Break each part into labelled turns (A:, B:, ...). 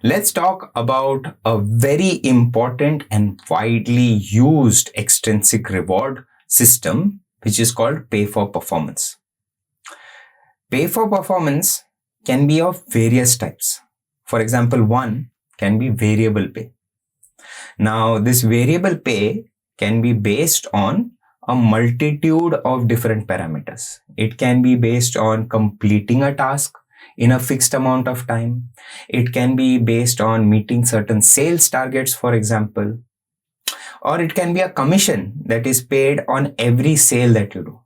A: Let's talk about a very important and widely used extrinsic reward system, which is called pay for performance. Pay for performance can be of various types. For example, one can be variable pay. Now, this variable pay can be based on a multitude of different parameters. It can be based on completing a task in a fixed amount of time. It can be based on meeting certain sales targets, for example, or it can be a commission that is paid on every sale that you do.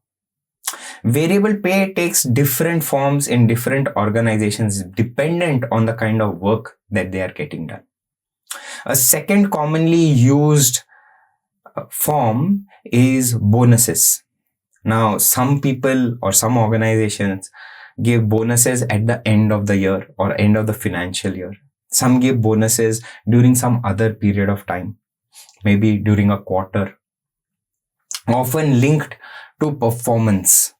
A: Variable pay takes different forms in different organizations dependent on the kind of work that they are getting done. A second commonly used form is bonuses. Now, some people or some organizations give bonuses at the end of the year or end of the financial year. Some give bonuses during some other period of time, maybe during a quarter, often linked to performance.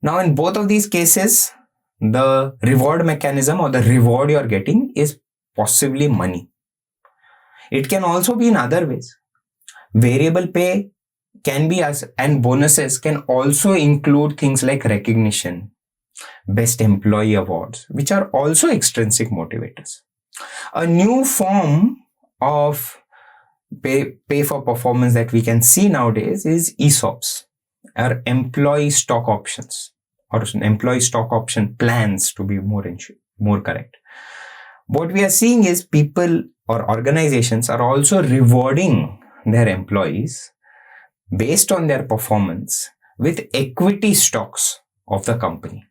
A: Now, in both of these cases, the reward mechanism or the reward you're getting is possibly money. It can also be in other ways. Variable pay can be and bonuses can also include things like recognition, best employee awards, which are also extrinsic motivators. A new form of pay for performance that we can see nowadays is ESOPs, or employee stock options, or employee stock option plans, to be more correct. What we are seeing is people or organizations are also rewarding their employees based on their performance with equity stocks of the company.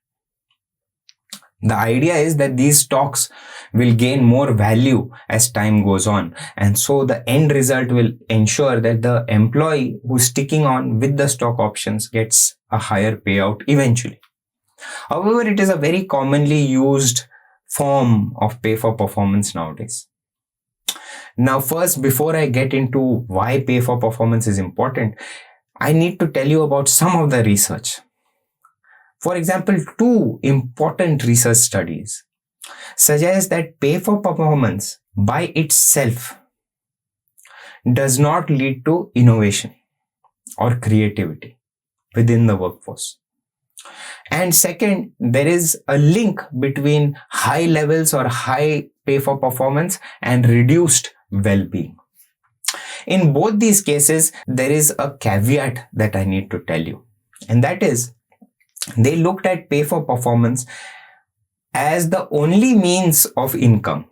A: The idea is that these stocks will gain more value as time goes on, and so the end result will ensure that the employee who's sticking on with the stock options gets a higher payout eventually. However, it is a very commonly used form of pay for performance nowadays. Now, first, before I get into why pay for performance is important, I need to tell you about some of the research. For example, two important research studies suggest that pay for performance by itself does not lead to innovation or creativity within the workforce. And second, there is a link between high levels or high pay for performance and reduced well-being. In both these cases, there is a caveat that I need to tell you, and that is they looked at pay for performance as the only means of income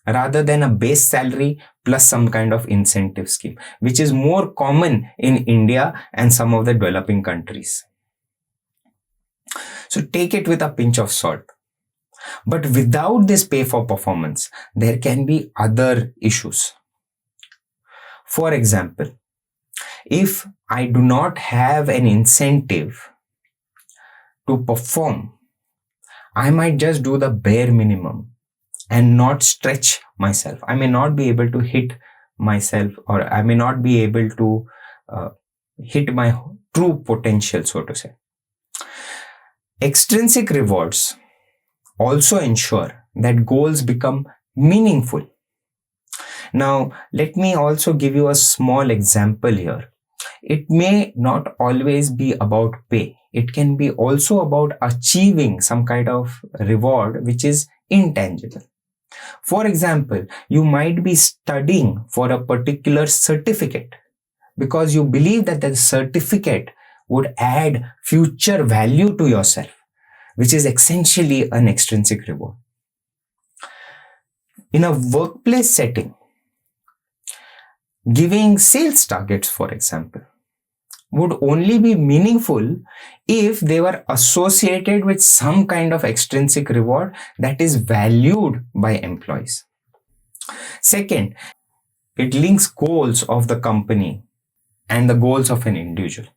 A: rather than a base salary plus some kind of incentive scheme, which is more common in India and some of the developing countries. So take it with a pinch of salt. But without this pay for performance, there can be other issues. For example, if I do not have an incentive to perform, I might just do the bare minimum and not stretch myself. I may not be able to hit myself, or I may not be able to hit my true potential, so to say. Extrinsic rewards also ensure that goals become meaningful. Now, let me also give you a small example here. It may not always be about pay. It can be also about achieving some kind of reward which is intangible. For example, you might be studying for a particular certificate because you believe that the certificate would add future value to yourself, which is essentially an extrinsic reward. In a workplace setting, giving sales targets, for example, would only be meaningful if they were associated with some kind of extrinsic reward that is valued by employees. Second, it links goals of the company and the goals of an individual.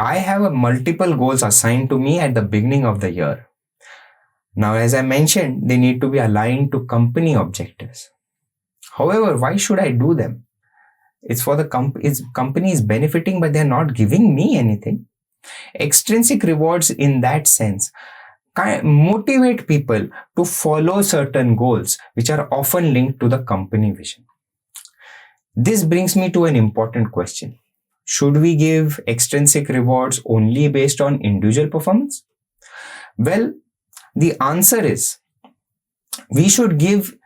A: I have multiple goals assigned to me at the beginning of the year. Now, as I mentioned, they need to be aligned to company objectives. However, why should I do them? It's for the company is benefiting, but they're not giving me anything. Extrinsic rewards in that sense motivate people to follow certain goals which are often linked to the company vision. This brings me to an important question. Should we give extrinsic rewards only based on individual performance? Well, the answer is we should give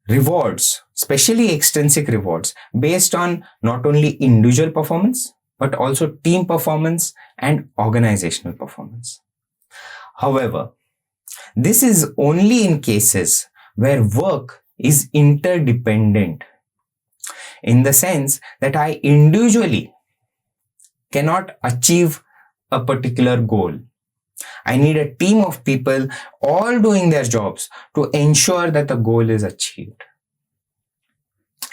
A: rewards, especially extrinsic rewards, based on not only individual performance, but also team performance and organizational performance. However, this is only in cases where work is interdependent, in the sense that I individually cannot achieve a particular goal. I need a team of people all doing their jobs to ensure that the goal is achieved.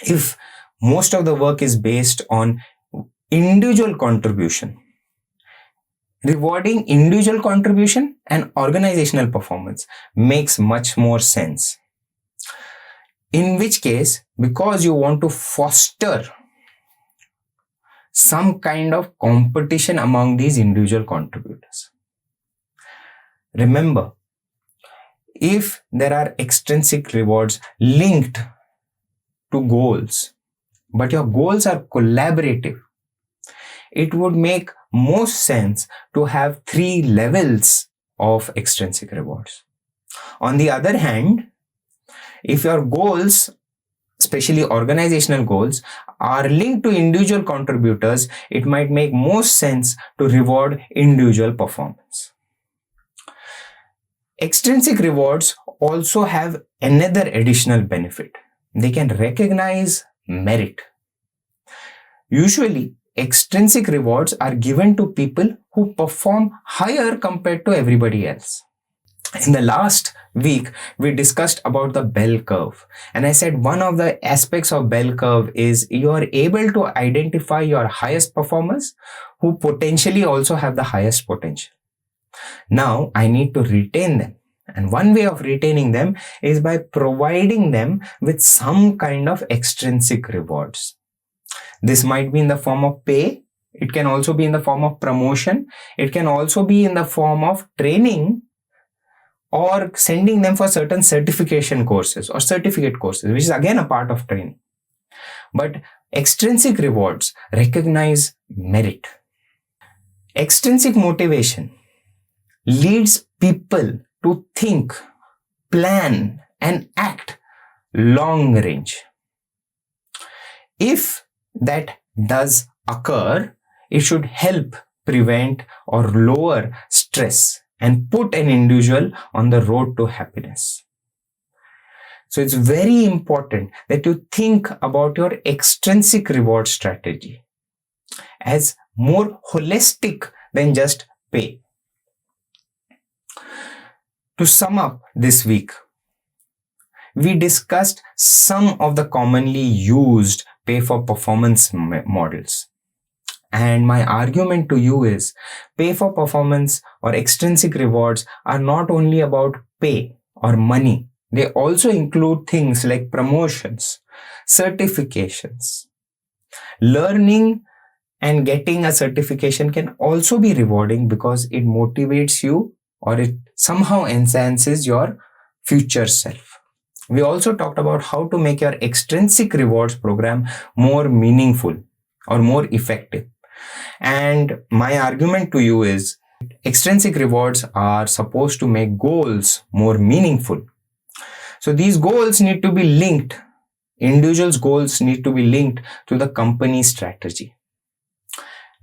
A: If most of the work is based on individual contribution, rewarding individual contribution and organizational performance makes much more sense. In which case, because you want to foster some kind of competition among these individual contributors. Remember, if there are extrinsic rewards linked to goals, but your goals are collaborative, it would make most sense to have 3 levels of extrinsic rewards. On the other hand, if your goals, especially organizational goals, are linked to individual contributors, it might make most sense to reward individual performance. Extrinsic rewards also have another additional benefit. They can recognize merit. Usually, extrinsic rewards are given to people who perform higher compared to everybody else. In the last week, we discussed about the bell curve, and I said one of the aspects of bell curve is you are able to identify your highest performers who potentially also have the highest potential. Now I need to retain them, and one way of retaining them is by providing them with some kind of extrinsic rewards. This might be in the form of pay, it can also be in the form of promotion, it can also be in the form of training, or sending them for certain certification courses or certificate courses, which is again a part of training. But extrinsic rewards recognize merit. Extrinsic motivation leads people to think, plan, and act long range. If that does occur, it should help prevent or lower stress and put an individual on the road to happiness. So it's very important that you think about your extrinsic reward strategy as more holistic than just pay. To sum up this week, we discussed some of the commonly used pay for performance models. And my argument to you is pay for performance or extrinsic rewards are not only about pay or money. They also include things like promotions, certifications. Learning and getting a certification can also be rewarding because it motivates you or it somehow enhances your future self. We also talked about how to make your extrinsic rewards program more meaningful or more effective. And my argument to you is extrinsic rewards are supposed to make goals more meaningful. So these goals need to be linked. Individuals' goals need to be linked to the company strategy.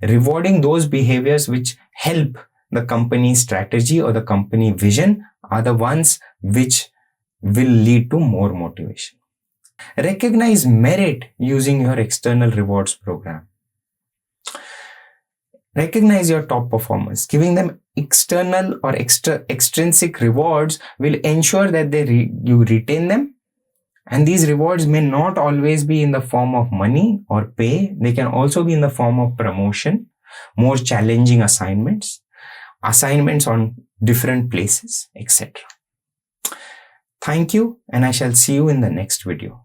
A: Rewarding those behaviors which help the company strategy or the company vision are the ones which will lead to more motivation. Recognize merit using your external rewards program. Recognize your top performers. Giving them external or extrinsic rewards will ensure that you retain them. And these rewards may not always be in the form of money or pay. They can also be in the form of promotion, more challenging assignments on different places, etc. Thank you, and I shall see you in the next video.